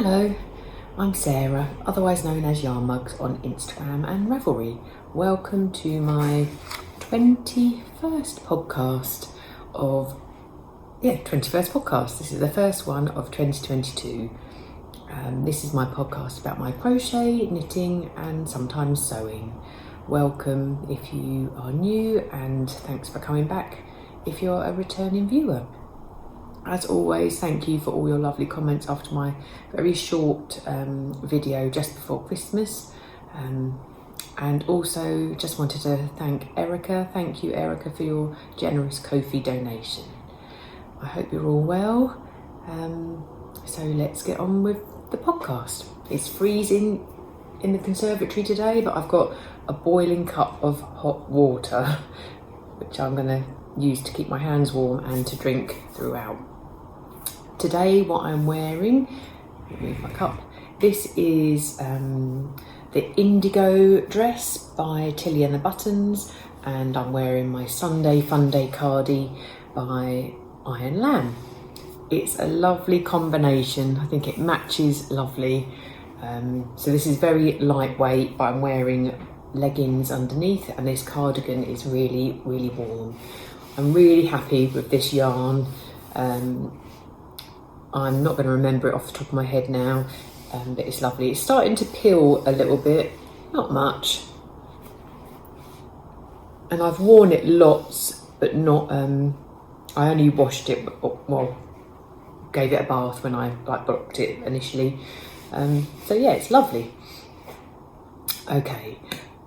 Hello, I'm Sarah, otherwise known as Yarnmugs on Instagram and Ravelry. Welcome to my 21st podcast This is the first one of 2022. This is my podcast about my crochet, knitting and sometimes sewing. Welcome if you are new, and thanks for coming back if you're a returning viewer. As always, thank you for all your lovely comments after my very short video just before Christmas. And also just wanted to thank Erica. Thank you, Erica, for your generous Ko-fi donation. I hope you're all well. So let's get on with the podcast. It's freezing in the conservatory today, but I've got a boiling cup of hot water, which I'm going to use to keep my hands warm and to drink throughout. Today what I'm wearing, move my cup, this is the Indigo dress by Tilly and the Buttons, and I'm wearing my Sunday Funday cardi by Iron Lamb. It's a lovely combination, I think it matches lovely. So this is very lightweight, but I'm wearing leggings underneath, and this cardigan is really, really warm. I'm really happy with this yarn. I'm not going to remember it off the top of my head now, but it's lovely. It's starting to peel a little bit, not much. And I've worn it lots, but not, I only washed it, well, gave it a bath when I blocked it initially. So yeah, it's lovely. Okay.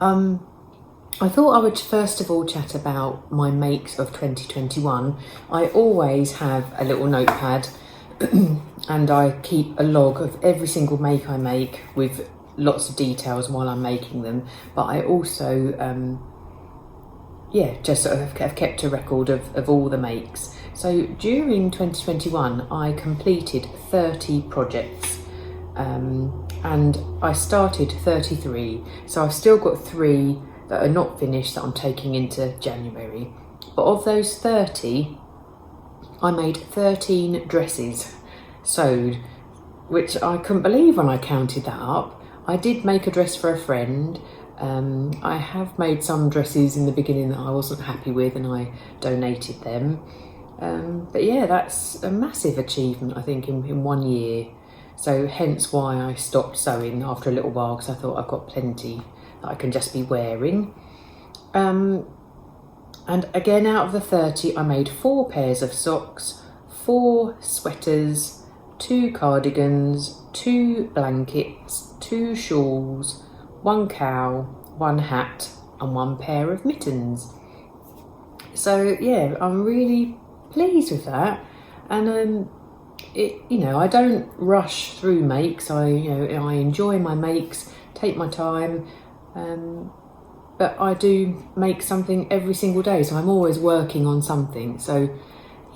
I thought I would first of all chat about my makes of 2021. I always have a little notepad and I keep a log of every single make I make with lots of details while I'm making them. But I also, just sort of have kept a record of all the makes. So during 2021, I completed 30 projects and I started 33. So I've still got 3 that are not finished that I'm taking into January. But of those 30, I made 13 dresses sewed, which I couldn't believe when I counted that up. I did make a dress for a friend. I have made some dresses in the beginning that I wasn't happy with and I donated them. But yeah, that's a massive achievement, I think, in 1 year. So hence why I stopped sewing after a little while, because I thought I've got plenty that I can just be wearing. And again, out of the 30, I made 4 pairs of socks, 4 sweaters, 2 cardigans, 2 blankets, 2 shawls, 1 cowl, 1 hat, and 1 pair of mittens. So yeah, I'm really pleased with that. And I don't rush through makes. I enjoy my makes, take my time. But I do make something every single day, so I'm always working on something. So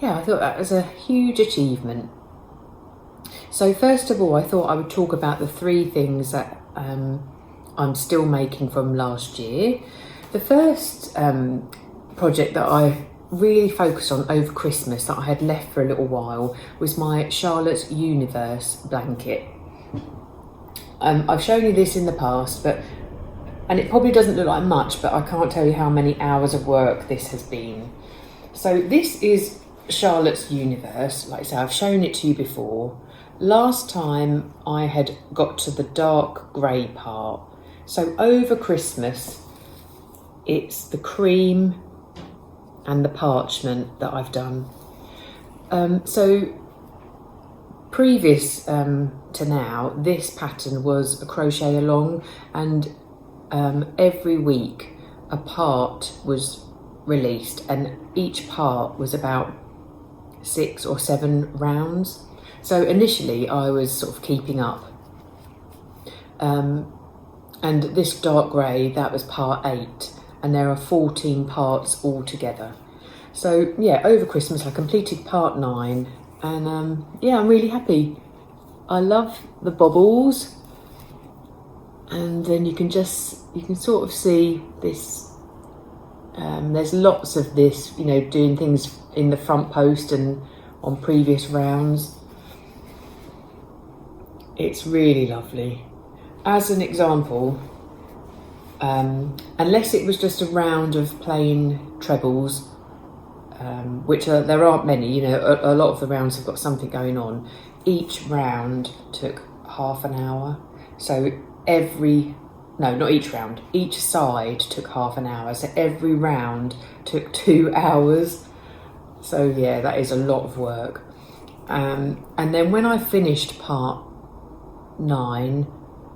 yeah, I thought that was a huge achievement. So first of all, I thought I would talk about the 3 things that I'm still making from last year. The first project that I really focused on over Christmas that I had left for a little while was my Charlotte's Universe blanket. I've shown you this in the past, and it probably doesn't look like much, but I can't tell you how many hours of work this has been. So this is Charlotte's Universe. Like I say, I've shown it to you before. Last time I had got to the dark grey part. So over Christmas, it's the cream and the parchment that I've done. So previous to now, this pattern was a crochet along, and every week a part was released, and each part was about 6 or 7 rounds. So initially I was sort of keeping up, and this dark grey, that was part 8, and there are 14 parts altogether. So yeah, over Christmas I completed part 9, and I'm really happy. I love the bobbles, and then you can sort of see this. There's lots of this, doing things in the front post and on previous rounds. It's really lovely. As an example, unless it was just a round of plain trebles, which there aren't many, you know, a lot of the rounds have got something going on. Each round took half an hour. So not each round, each side took half an hour. So every round took 2 hours. So yeah, that is a lot of work. And then when I finished part 9,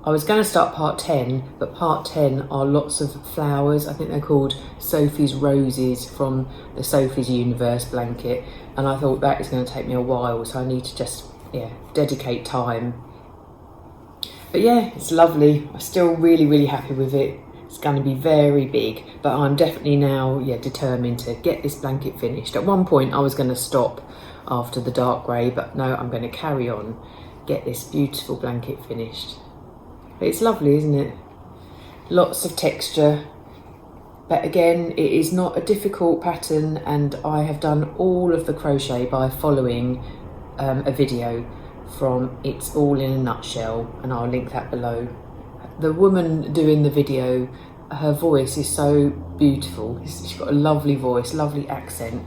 I was going to start part 10, but part 10 are lots of flowers. I think they're called Sophie's Roses from the Sophie's Universe blanket. And I thought that is going to take me a while, so I need to just, dedicate time. But yeah, it's lovely. I'm still really, really happy with it. It's going to be very big, but I'm definitely now, determined to get this blanket finished. At one point I was going to stop after the dark grey, but no, I'm going to carry on, get this beautiful blanket finished. But it's lovely, isn't it? Lots of texture, but again, it is not a difficult pattern, and I have done all of the crochet by following a video from It's All in a Nutshell, and I'll link that below. The woman doing the video, her voice is so beautiful. She's got a lovely voice, lovely accent,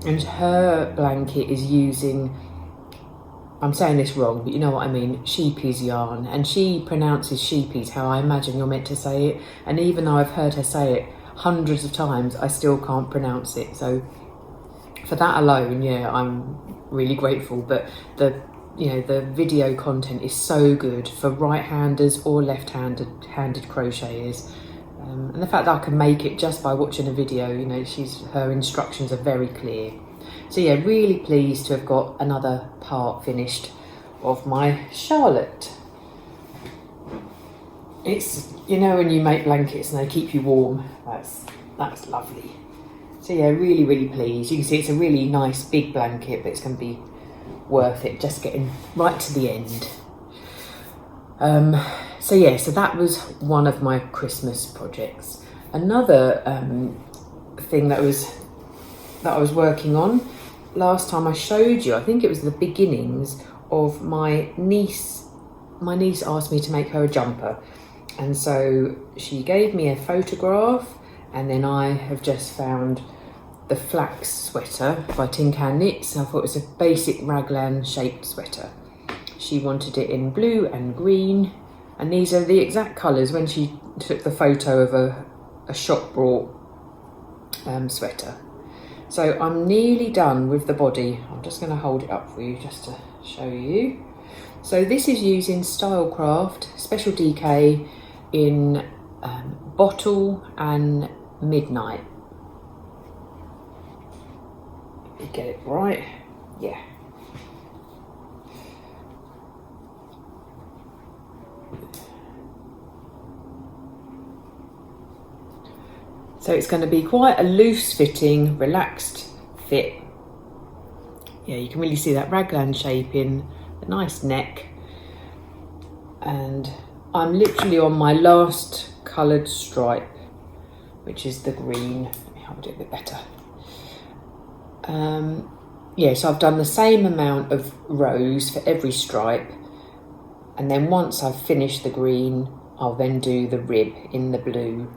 and her blanket is using, I'm saying this wrong, but you know what I mean, sheepies yarn, and she pronounces sheepies how I imagine you're meant to say it, and even though I've heard her say it hundreds of times, I still can't pronounce it. So for that alone, I'm really grateful. But the video content is so good for right-handers or left-handed crocheters, and the fact that I can make it just by watching a video, her instructions are very clear. So yeah, really pleased to have got another part finished of my Charlotte. It's, when you make blankets and they keep you warm, that's lovely. So yeah, really, really pleased. You can see it's a really nice big blanket, but it's going to be worth it just getting right to the end. So that was one of my Christmas projects. Another thing that I was working on, last time I showed you, I think it was the beginnings of my niece. My niece asked me to make her a jumper, and so she gave me a photograph, and then I have just found the Flax sweater by Tin Can Knits. I thought it was a basic raglan shaped sweater. She wanted it in blue and green, and these are the exact colours when she took the photo of a shop brought sweater. So I'm nearly done with the body. I'm just going to hold it up for you just to show you. So this is using Stylecraft Special DK in Bottle and Midnight. Get it right, yeah. So it's going to be quite a loose fitting, relaxed fit. Yeah, you can really see that raglan shaping, a nice neck. And I'm literally on my last coloured stripe, which is the green. Let me hold it a bit better. So I've done the same amount of rows for every stripe, and then once I've finished the green, I'll then do the rib in the blue.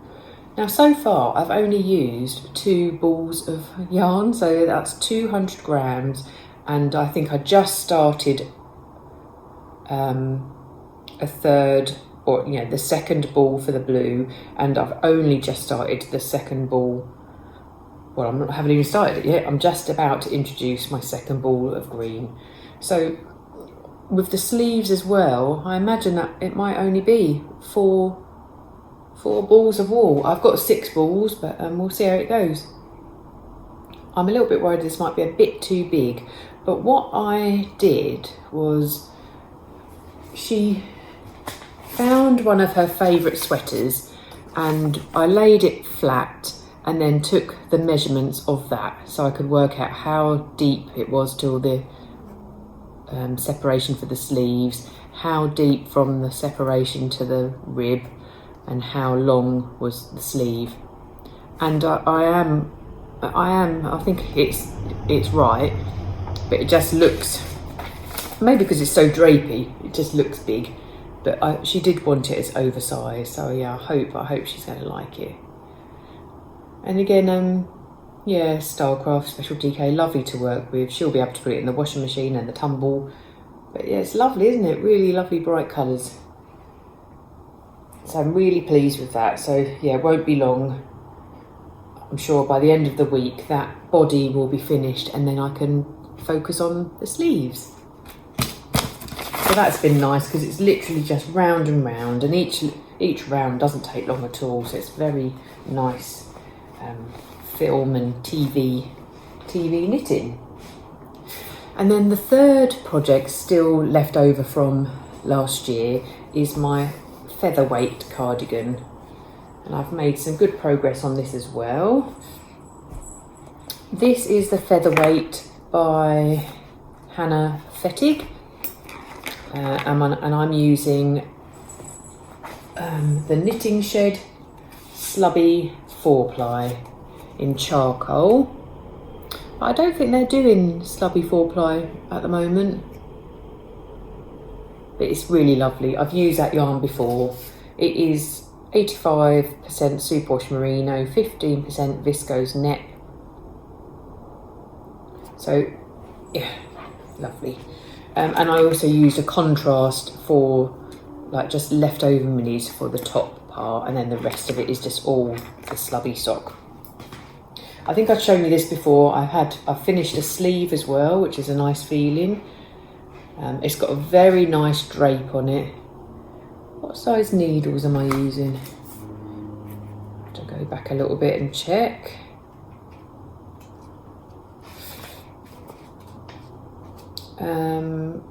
Now so far I've only used 2 balls of yarn, so that's 200 grams, and I think I just started a third, or the second ball for the blue, and I've only just started the second ball. Well, I haven't even started it yet. I'm just about to introduce my second ball of green. So with the sleeves as well, I imagine that it might only be 4 balls of wool. I've got 6 balls, but we'll see how it goes. I'm a little bit worried this might be a bit too big, but what I did was, she found one of her favourite sweaters, and I laid it flat and then took the measurements of that so I could work out how deep it was till the separation for the sleeves, how deep from the separation to the rib, and how long was the sleeve. And I think it's right, but it just looks maybe because it's so drapey, it just looks big. But she did want it as oversized, so yeah, I hope she's going to like it. And again, yeah, Stylecraft Special DK, lovely to work with. She'll be able to put it in the washing machine and the tumble. But yeah, it's lovely, isn't it? Really lovely bright colours. So I'm really pleased with that. So yeah, it won't be long. I'm sure by the end of the week that body will be finished, and then I can focus on the sleeves. So that's been nice because it's literally just round and round, and each round doesn't take long at all. So it's very nice film and TV knitting. And then the third project still left over from last year is my Featherweight Cardigan. And I've made some good progress on this as well. This is the Featherweight by Hannah Fettig. And I'm using the Knitting Shed Slubby 4-ply in charcoal. But I don't think they're doing Slubby 4-ply at the moment. But it's really lovely. I've used that yarn before. It is 85% superwash merino, 15% viscose net. So yeah, lovely. And I also used a contrast for like just leftover minis for the top part, and then the rest of it is just all the slubby sock. I think I've shown you this before. I've finished a sleeve as well, which is a nice feeling. It's got a very nice drape on it. What size needles am I using? I have to go back a little bit and check.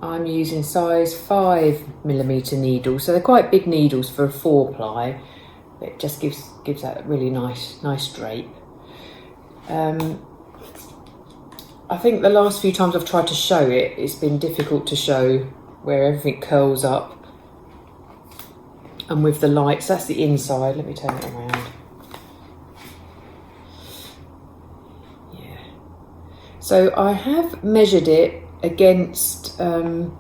I'm using size 5mm needles, so they're quite big needles for a 4-ply. It just gives that really nice drape. I think the last few times I've tried to show it, it's been difficult to show where everything curls up. And with the lights, that's the inside. Let me turn it around. Yeah. So I have measured it against another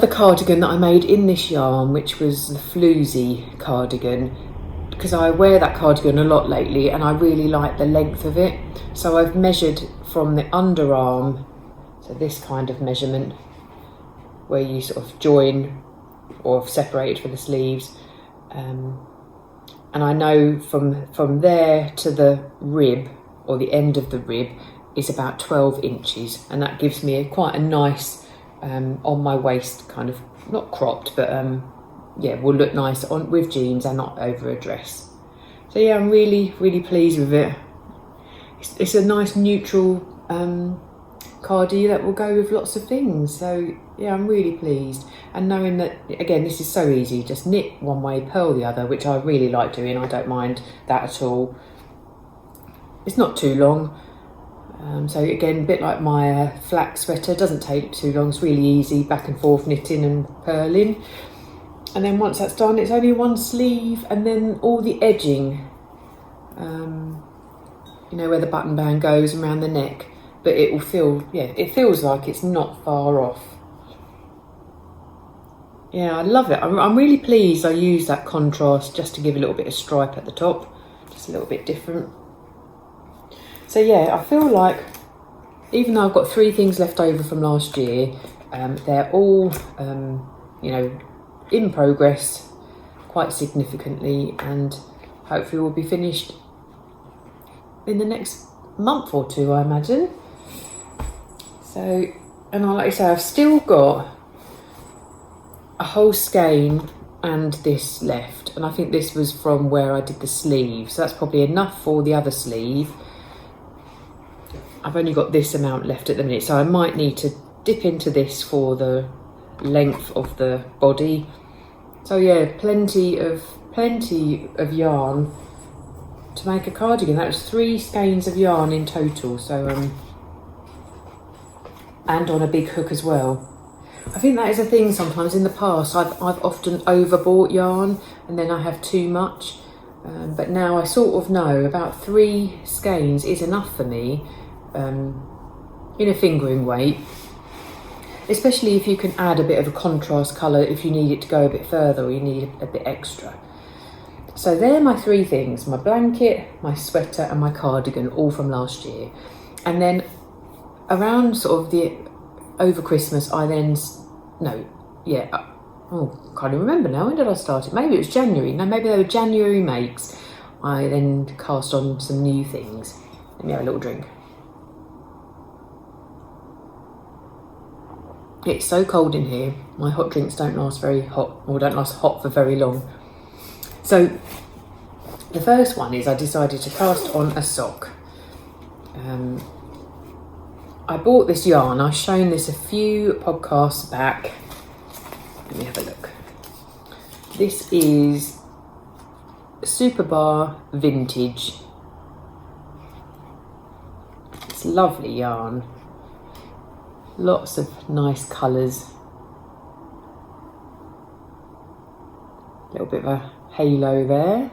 cardigan that I made in this yarn, which was the Floozy cardigan, because I wear that cardigan a lot lately and I really like the length of it. So I've measured from the underarm, so this kind of measurement where you sort of join or separate for the sleeves, and I know from there to the rib, or the end of the rib, is about 12 inches, and that gives me quite a nice on my waist kind of, not cropped, but yeah, will look nice on with jeans and not over a dress. So yeah, I'm really pleased with it. It's a nice neutral cardi that will go with lots of things. So yeah, I'm really pleased. And knowing that, again, this is so easy, just knit one way, purl the other, which I really like doing. I don't mind that at all. It's not too long. So again, a bit like my Flax sweater, doesn't take too long. It's really easy, back and forth knitting and purling. And then once that's done, it's only one sleeve, and then all the edging, you know, where the button band goes around the neck, but it will feel, yeah, it feels like it's not far off. Yeah, I love it. I'm really pleased I used that contrast just to give a little bit of stripe at the top, just a little bit different. So yeah, I feel like, even though I've got 3 things left over from last year, they're all, you know, in progress quite significantly, and hopefully will be finished in the next month or 2, I imagine. So, and like I say, I've still got a whole skein and this left, and I think this was from where I did the sleeve, so that's probably enough for the other sleeve. I've only got this amount left at the minute, so I might need to dip into this for the length of the body. So yeah, plenty of yarn to make a cardigan. That was 3 skeins of yarn in total. So and on a big hook as well. I think that is a thing sometimes. In the past, I've often overbought yarn and then I have too much. But now I sort of know about 3 skeins is enough for me, in a fingering weight. especially if you can add a bit of a contrast colour if you need it to go a bit further or you need a bit extra. So they're my three things, my blanket, my sweater and my cardigan, all from last year. And then around sort of over Christmas, I then, can't even remember now, when did I start it? Maybe it was January, no, maybe they were January makes. I then cast on some new things. Let me have a little drink. It's so cold in here, my hot drinks don't last hot for very long. So the first one is I decided to cast on a sock. I bought this yarn, I've shown this a few podcasts back. Let me have a look. This is Superba Vintage. It's lovely yarn. Lots of nice colours. A little bit of a halo there.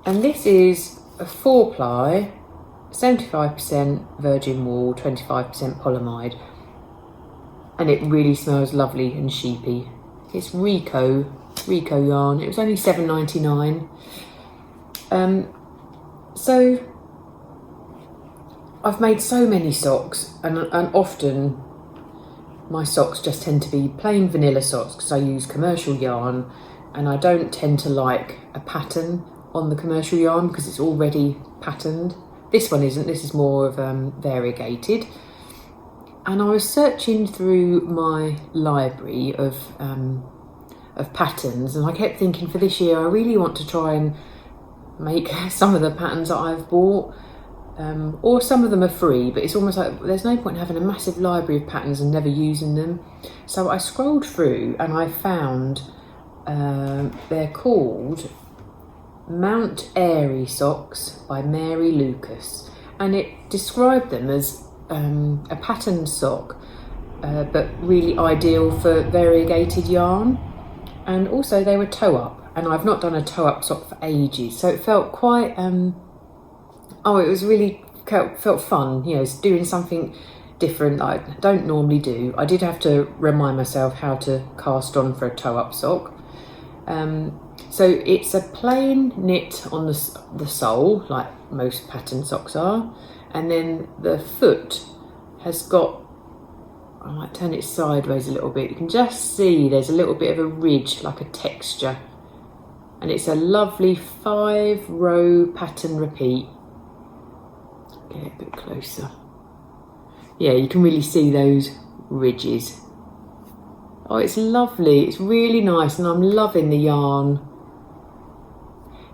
And this is a 4-ply, 75% virgin wool, 25% polyamide. And it really smells lovely and sheepy. It's Rico yarn. It was only $7.99. So I've made so many socks, and often my socks just tend to be plain vanilla socks because I use commercial yarn, and I don't tend to like a pattern on the commercial yarn because it's already patterned. This one isn't. This is more of variegated. And I was searching through my library of patterns, and I kept thinking, for this year I really want to try and make some of the patterns that I've bought, or some of them are free, but it's almost like there's no point in having a massive library of patterns and never using them. So I scrolled through and I found they're called Mount Airy socks by Mary Lukas, and it described them as a patterned sock, but really ideal for variegated yarn. And also they were toe up, and I've not done a toe up sock for ages, so it felt quite it was really felt fun, you know, doing something different that I don't normally do. I did have to remind myself how to cast on for a toe up sock. So it's a plain knit on the sole, like most pattern socks are, and then the foot has got, I might turn it sideways a little bit, you can just see there's a little bit of a ridge, like a texture, and it's a lovely 5-row pattern repeat. Get it a bit closer. Yeah, you can really see those ridges. Oh, it's lovely, it's really nice, and I'm loving the yarn.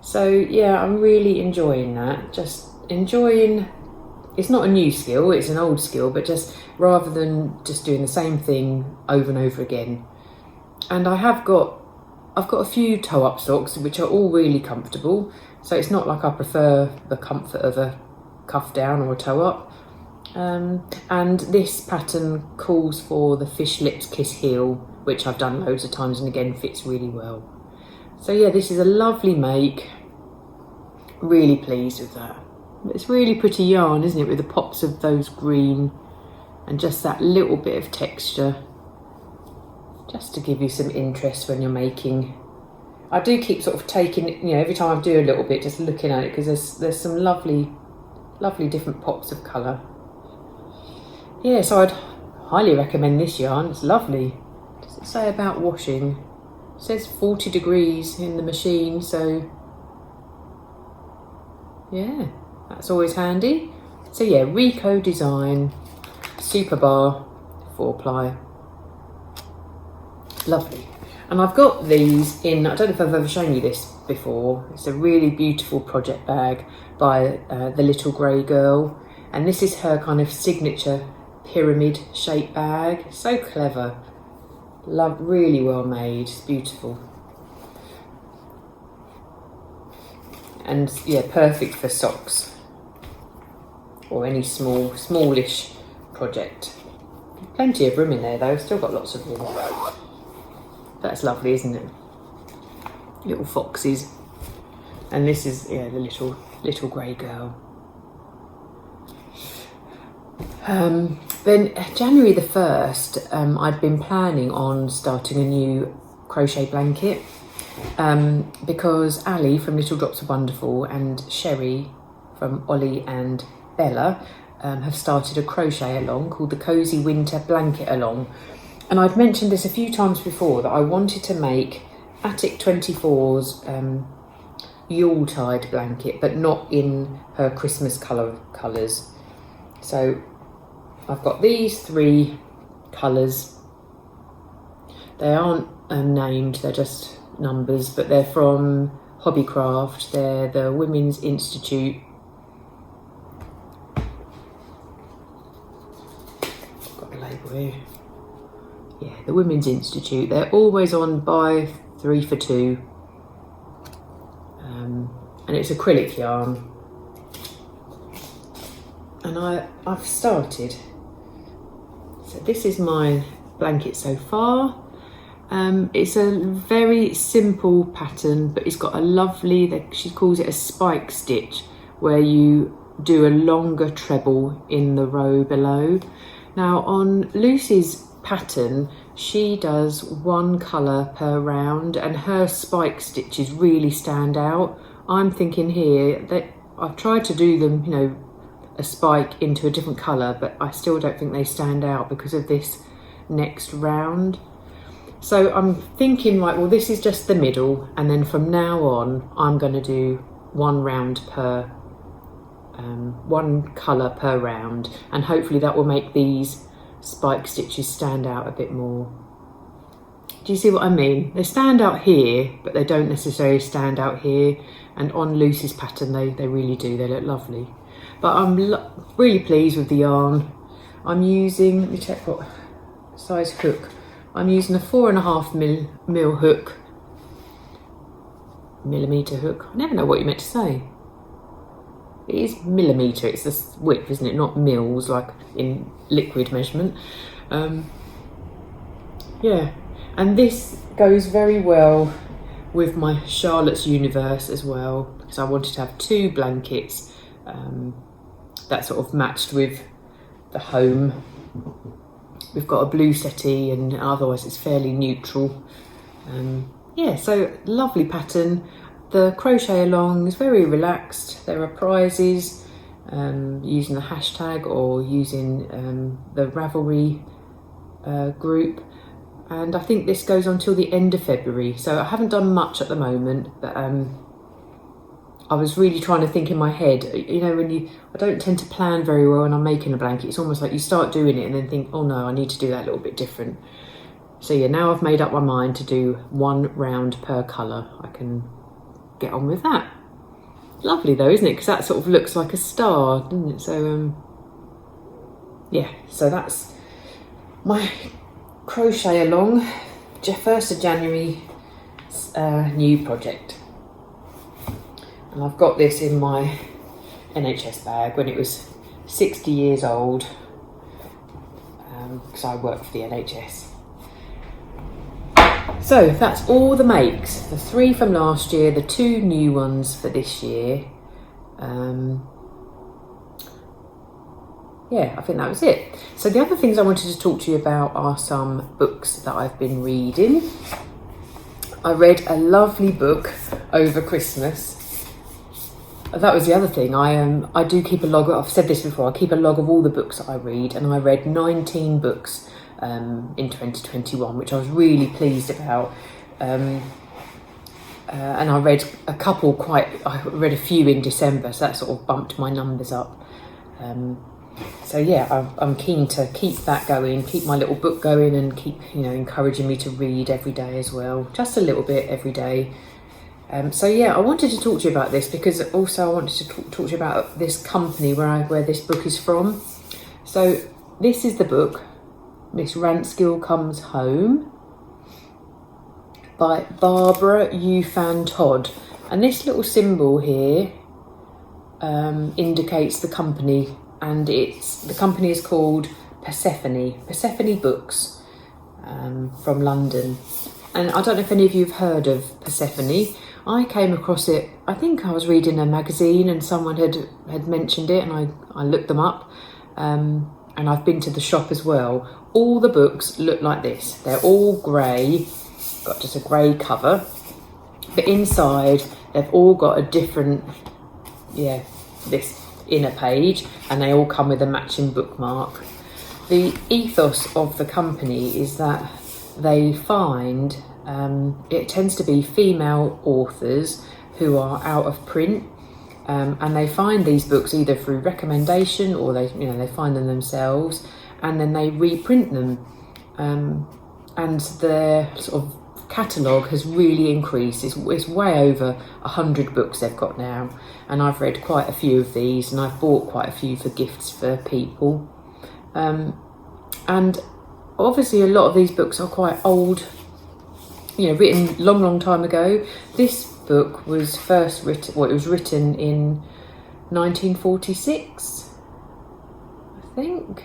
So yeah, I'm really enjoying that. Just enjoying, it's not a new skill, it's an old skill, but just rather than just doing the same thing over and over again. And I've got a few toe-up socks which are all really comfortable, so it's not like I prefer the comfort of a cuff down or a toe-up. And this pattern calls for the Fish Lips Kiss Heel, which I've done loads of times and again fits really well. So yeah, this is a lovely make. Really pleased with that. It's really pretty yarn, isn't it, with the pops of those green and just that little bit of texture, just to give you some interest when you're making. I do keep sort of taking, you know, every time I do a little bit, just looking at it, because there's some lovely different pops of colour. Yeah, so I'd highly recommend this yarn. It's lovely. What does it say about washing? It says 40 degrees in the machine, so yeah, that's always handy. So yeah, Rico design, Superba 4-ply. Lovely. And I've got these in, I don't know if I've ever shown you this before. It's a really beautiful project bag by the Little Grey Girl. And this is her kind of signature pyramid shaped bag. So clever. Love, really well made, it's beautiful. And yeah, perfect for socks or any smallish project. Plenty of room in there though, still got lots of room. That's lovely, isn't it? Little foxes. And this is, yeah, the little grey girl. Then January the 1st, I'd been planning on starting a new crochet blanket because Ali from Little Drops of Wonderful and Sherry from Ollie and Bella have started a crochet along called the Cozy Winter Blanket Along. And I've mentioned this a few times before that I wanted to make Attic 24's Yuletide blanket, but not in her Christmas colours. So I've got these 3 colours. They aren't named, they're just numbers, but they're from Hobbycraft. They're the Women's Institute. I've got the label here. Yeah, the Women's Institute. They're always on buy 3 for 2. And it's acrylic yarn. And I've started. So this is my blanket so far. It's a very simple pattern, but it's got a lovely, she calls it a spike stitch, where you do a longer treble in the row below. Now on Lucy's pattern, she does 1 colour per round and her spike stitches really stand out. I'm thinking here that I've tried to do them, you know, a spike into a different colour, but I still don't think they stand out because of this next round. So I'm thinking, right, well, this is just the middle, and then from now on I'm going to do 1 round per 1 colour per round, and hopefully that will make these spike stitches stand out a bit more. Do you see what I mean? They stand out here, but they don't necessarily stand out here, and on Lucy's pattern they really do. They look lovely. But I'm really pleased with the yarn. I'm using, let me check what size hook. I'm using a 4.5 mil hook, millimetre hook. I never know what you meant to say. It is millimetre, it's the width, isn't it? Not mils, like in liquid measurement. Yeah, and this goes very well with my Charlotte's Universe as well, because I wanted to have 2 blankets that sort of matched with the home. We've got a blue settee, and otherwise it's fairly neutral. Yeah, so lovely pattern. The crochet along is very relaxed. There are prizes using the hashtag or using the Ravelry group. And I think this goes on till the end of February. So I haven't done much at the moment, but I was really trying to think in my head, you know, I don't tend to plan very well when I'm making a blanket. It's almost like you start doing it and then think, oh no, I need to do that a little bit different. So yeah, now I've made up my mind to do 1 round per colour. I can get on with that. Lovely though, isn't it? Because that sort of looks like a star, doesn't it? So yeah, so that's my crochet along 1st of January new project. And I've got this in my NHS bag when it was 60 years old, because I work for the NHS. So that's all the makes, the 3 from last year, the 2 new ones for this year. Yeah, I think that was it. So the other things I wanted to talk to you about are some books that I've been reading. I read a lovely book over Christmas. That was the other thing. I do keep a log. I've said this before. I keep a log of all the books that I read, and I read 19 books in 2021, which I was really pleased about. And I read a couple I read a few in December, so that sort of bumped my numbers up. So yeah, I'm keen to keep that going, keep my little book going, and keep, you know, encouraging me to read every day as well, just a little bit every day. So yeah, I wanted to talk to you about this because also I wanted to talk to you about this company where this book is from. So this is the book, Miss Ranskill Comes Home, by Barbara Euphan Todd. And this little symbol here indicates the company, and the company is called Persephone Books, from London. And I don't know if any of you have heard of Persephone. I came across it, I think I was reading a magazine and someone had mentioned it, and I looked them up. and I've been to the shop as well. All the books look like this. They're all grey, got just a grey cover, but inside they've all got a different, this inner page, and they all come with a matching bookmark. The ethos of the company is that they find, it tends to be female authors who are out of print, and they find these books either through recommendation or they find them themselves, and then they reprint them, and their sort of catalogue has really increased. It's way over 100 books they've got now, and I've read quite a few of these, and I've bought quite a few for gifts for people, and obviously a lot of these books are quite old, written long time ago. This book was first written, it was written in 1946, I think.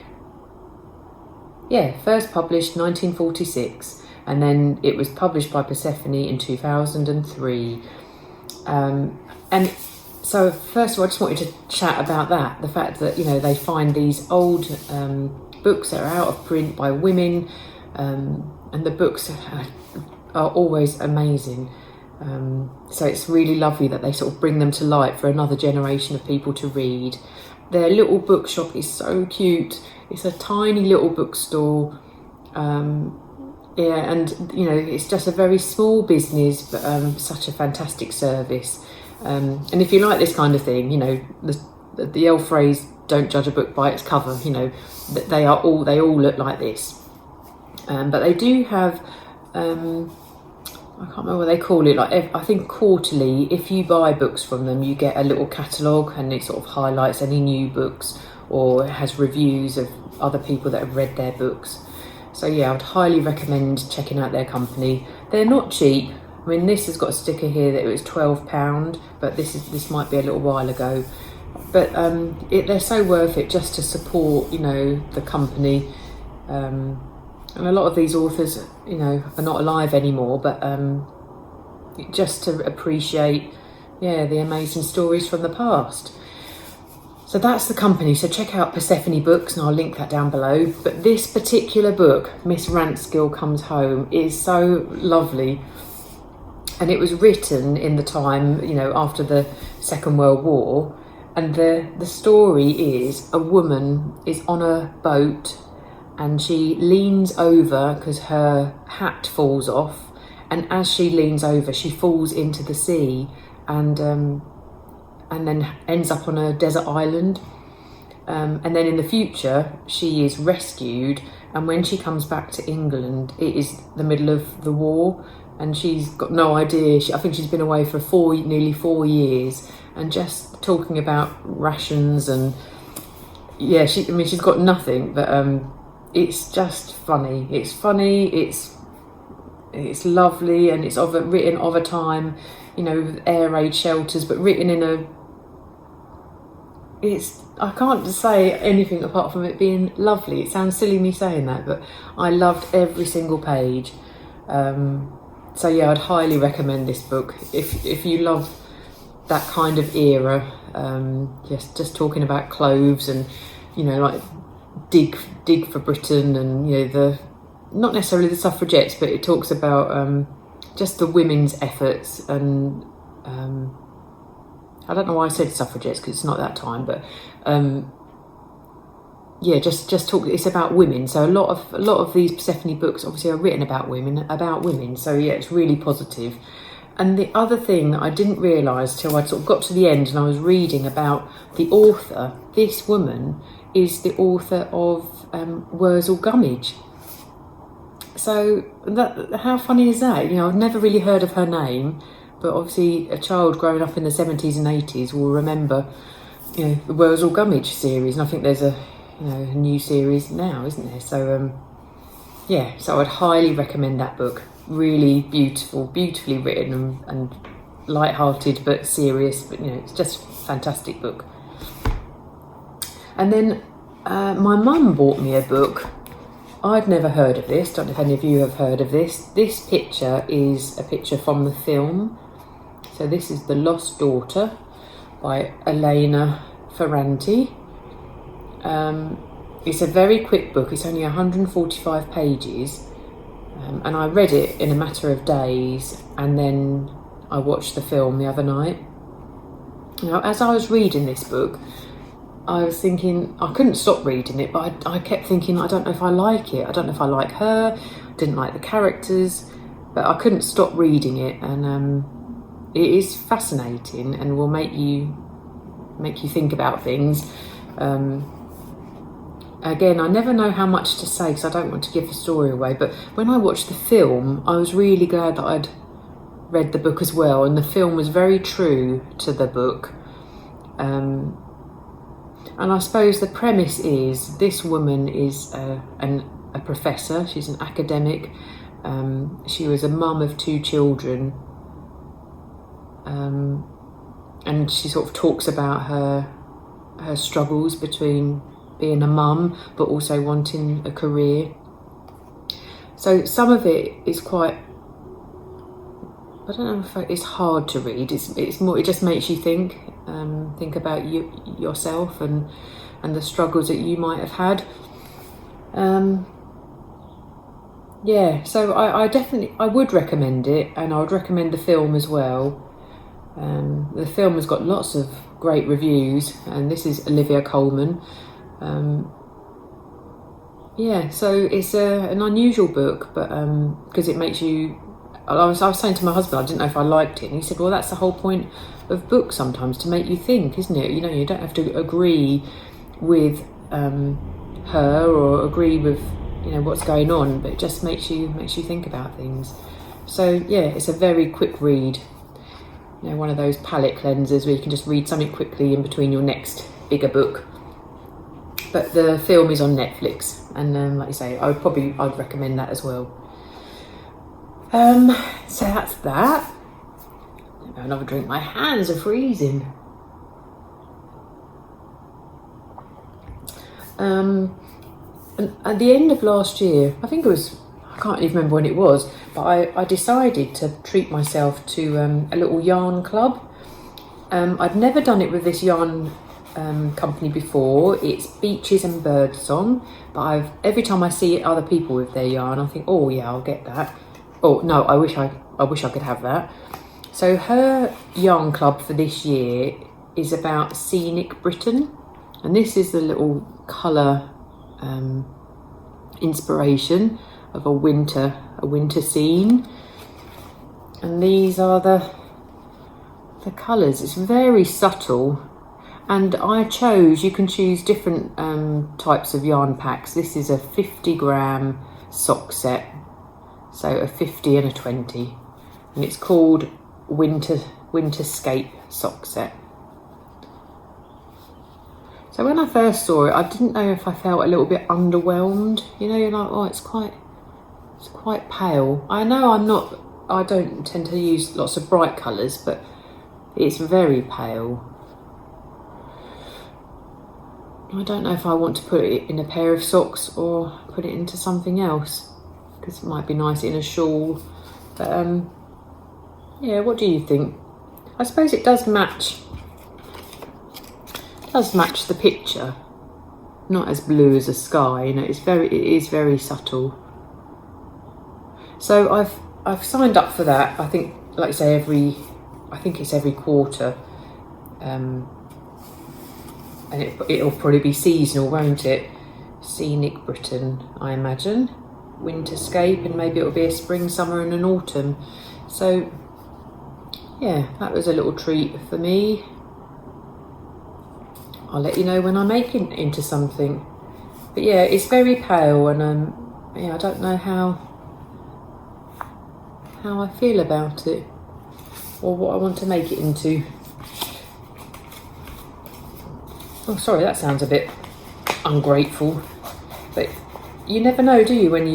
First published 1946, and then it was published by Persephone in 2003. And so first of all, I just wanted to chat about that, the fact that, they find these old books that are out of print by women, and the books are always amazing. So it's really lovely that they sort of bring them to light for another generation of people to read. Their little bookshop is so cute. It's a tiny little bookstore, and it's just a very small business, but such a fantastic service. And if you like this kind of thing, the old phrase, don't judge a book by its cover, they all look like this. But they do have, I can't remember what they call it, I think quarterly, if you buy books from them, you get a little catalogue, and it sort of highlights any new books, or it has reviews of other people that have read their books. So I would highly recommend checking out their company. They're not cheap. I mean, this has got a sticker here that it was £12, but this might be a little while ago. But they're so worth it just to support, the company. And a lot of these authors, are not alive anymore, but just to appreciate, the amazing stories from the past. So that's the company. So check out Persephone Books, and I'll link that down below. But this particular book, Miss Ranskill Comes Home, is so lovely. And it was written in the time, after the Second World War. And the story is a woman is on a boat, and she leans over because her hat falls off. And as she leans over, she falls into the sea, and then ends up on a desert island. And then in the future, she is rescued. And when she comes back to England, it is the middle of the war. And she's got no idea. I think she's been away for nearly 4 years. And just talking about rations and... she's got nothing. But it's just funny. It's funny, it's lovely, and it's written of a time, with air raid shelters, but written in a... I can't say anything apart from it being lovely. It sounds silly me saying that, but I loved every single page. So I'd highly recommend this book if you love that kind of era. Just talking about clothes and dig for Britain, and the not necessarily the suffragettes, but it talks about just the women's efforts, and I don't know why I said suffragettes because it's not that time, but just talk. It's about women. So a lot of these Persephone books obviously are written about women. So it's really positive. And the other thing that I didn't realise till I sort of got to the end and I was reading about the author, this woman is the author of Wurzel Gummidge. So how funny is that? I've never really heard of her name, but obviously a child growing up in the 70s and 80s will remember, the Wurzel Gummidge series. And I think there's a new series now, isn't there? So so I'd highly recommend that book. Really beautifully written and light-hearted but serious, but it's just a fantastic book. And then my mum bought me a book. I'd never heard of this. Don't know if any of you have heard of this. This picture is a picture from the film. So this is The Lost Daughter by Elena Ferrante. It's a very quick book. It's only 145 pages, and I read it in a matter of days, and then I watched the film the other night. Now, as I was reading this book, I was thinking, I couldn't stop reading it, but I kept thinking, I don't know if I like it. I don't know if I like her. Didn't like the characters, but I couldn't stop reading it, and it is fascinating and will make you think about things. Again, I never know how much to say because I don't want to give the story away, but when I watched the film, I was really glad that I'd read the book as well, and the film was very true to the book. And I suppose the premise is this woman is a professor. She's an academic. She was a mum of 2 children, and she sort of talks about her struggles between being a mum but also wanting a career. So some of it is quite, I don't know if it's hard to read. It's more, it just makes you think about yourself and the struggles that you might have had. So I would recommend it, and I would recommend the film as well. The film has got lots of great reviews, and this is Olivia Colman. So it's an unusual book, but because it makes you. I was saying to my husband, I didn't know if I liked it, and he said, "Well, that's the whole point of books sometimes, to make you think, isn't it? You know, you don't have to agree with her or agree with what's going on, but it just makes you think about things." So yeah, it's a very quick read. One of those palette cleansers where you can just read something quickly in between your next bigger book. But the film is on Netflix, and like you say, I'd recommend that as well. So that's that. Have another drink. My hands are freezing. And at the end of last year, I think it was, I can't even remember when it was, but I decided to treat myself to a little yarn club. I'd never done it with this yarn company before. It's Beaches and Birdsong, but every time I see other people with their yarn, I think, oh yeah, I'll get that. Oh no, I wish I could have that. So her yarn club for this year is about scenic Britain, and this is the little colour inspiration of a winter scene, and these are the colours. It's very subtle, and I chose, you can choose different types of yarn packs. This is a 50 gram sock set, so a 50 and a 20, and it's called Winterscape sock set. So when I first saw it, I didn't know if I felt a little bit underwhelmed. You're like, oh, it's quite pale. I know I don't tend to use lots of bright colours, but it's very pale. I don't know if I want to put it in a pair of socks or put it into something else, because it might be nice in a shawl. But what do you think? I suppose it does match the picture. Not as blue as the sky, it is very subtle. So I've signed up for that. I think, like I say, it's every quarter, and it'll probably be seasonal, won't it? Scenic Britain, I imagine. Winterscape, and maybe it'll be a spring, summer, and an autumn. So yeah, that was a little treat for me. I'll let you know when I make it into something. But yeah, it's very pale, and I don't know how I feel about it or what I want to make it into. Oh, sorry, that sounds a bit ungrateful, but you never know, do you, when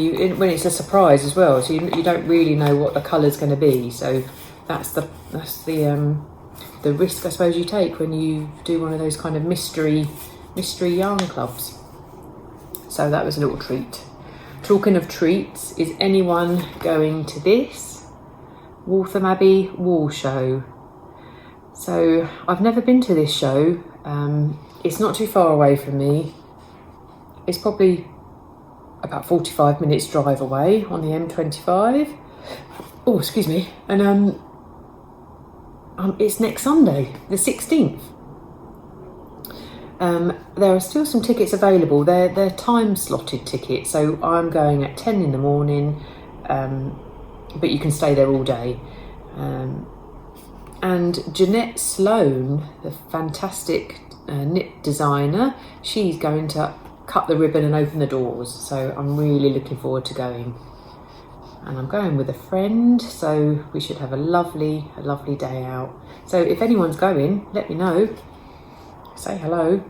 it's a surprise as well? So you don't really know what the colour's going to be. So that's the risk, I suppose, you take when you do one of those kind of mystery yarn clubs. So that was a little treat. Talking of treats, is anyone going to this Wolfermabbe Wool Show? So I've never been to this show. It's not too far away from me. It's probably about 45 minutes drive away on the M25. Oh, excuse me. And it's next Sunday, the 16th. There are still some tickets available. They're time slotted tickets, so I'm going at 10 in the morning, but you can stay there all day. And Jeanette Sloan, the fantastic knit designer, she's going to cut the ribbon and open the doors, so I'm really looking forward to going. And I'm going with a friend, so we should have a lovely day out. So if anyone's going, let me know. Say hello.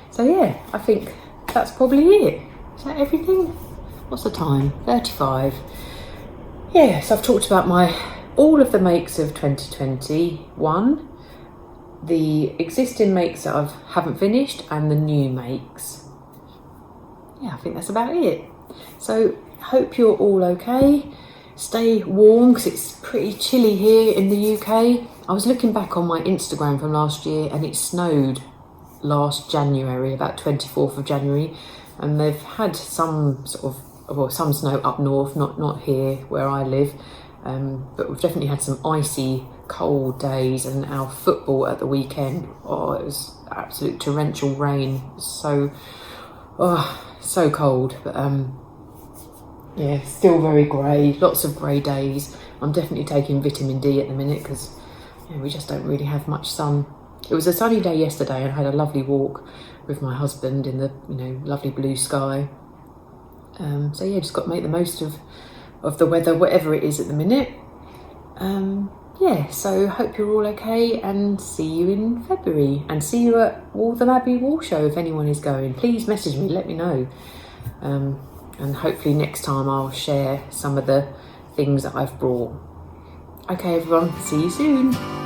So yeah, I think that's probably it. Is that everything? What's the time? 35. Yeah, so I've talked about all of the makes of 2021, the existing makes that I haven't finished, and the new makes. Yeah, I think that's about it. So hope you're all okay. Stay warm because it's pretty chilly here in the UK. I was looking back on my Instagram from last year and it snowed last January, about 24th of January, and they've had some some snow up north, not here where I live, but we've definitely had some icy cold days. And our football at the weekend, it was absolute torrential rain. So cold, but yeah, still very grey, lots of grey days. I'm definitely taking vitamin D at the minute because we just don't really have much sun. It was a sunny day yesterday and I had a lovely walk with my husband in the lovely blue sky. So yeah, just got to make the most of the weather, whatever it is at the minute. Yeah, so hope you're all okay and see you in February, and see you at Wolfermabbe Wool Show if anyone is going. Please message me, let me know. And hopefully next time I'll share some of the things that I've brought. Okay everyone, see you soon.